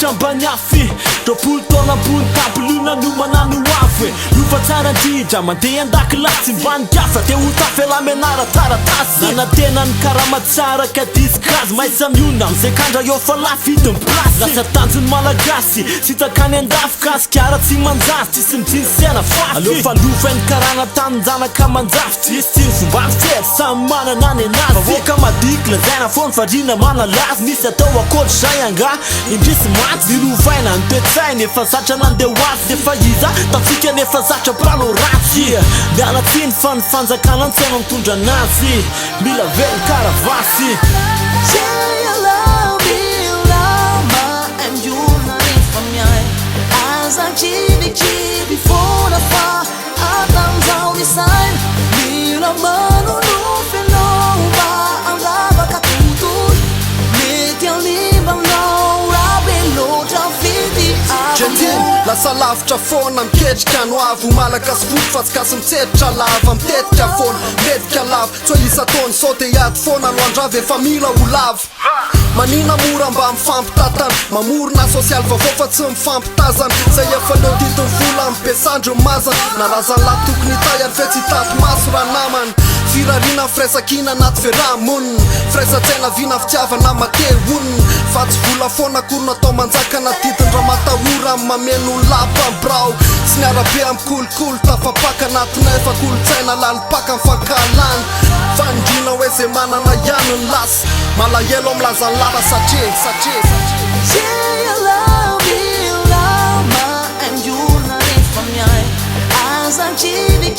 ambany afy Dropolo taona ambony tampolona no manano afy Lofa tsara indrindra mandeha an-dakilasy tsy mbanikafa Te ho tafela menara taratasy Nanantena ny karama tsara ka disgrâce Mahay samiona amizay kandra eo fa lafity ny plasy Lasa tanjony malagasy sy takany an-dafy Kasikara tsy manjafy tsy sy mijinsyana fafy Aleo fa lofainy karana tanin-janaka manjafy Tsy isy tsiny fomba fitsely samy manana ny anazy Favoaka madiky lazaina foana fariana manalazy Misy atao akory zay anga indrisy maty Nirovaina ny toetsaina efa zatra nandeha hoazy Defa iza tafika nefa zatra prano ratsy Miala tsiny fa ny fanjakana an-tsaina mitondra anazy Mila velony karavasy Kidy fora fa atanzao ni sign Mila mano no fenova Andava katutu Mety alimba no Rabelo trafiti Gentil, lasa lavitra foana miketrika no avo Malagasy foko fa tsy kasy mitsetitra lava Mitetika foana, metika lava Tsy hoe isa taony sao te hiady foana no andravy efa mila ho lava Manina mora mba mifampitatana Mamorona sosialy vaovao fa tsy mifampitazana Zay efa leo ditiny vola mipesandro mazana Narazany lahy tokony tay ary fe tsy tato maso raha namany Firariana firesakina anaty veramon Firesan-tsaina vina fitiavana matehon Fa tsy vola foana akory natao manjakana Didiny raha matahora mameno lapa brao Sy niarabe am kolokolo tafapaka anatina efa kolotsaina lalipaka mifankalana Fandrina hoe zay manana ihany ny lasy Malahelo amilazany lava satria Säga love, lama en jordna i familj Azan kidy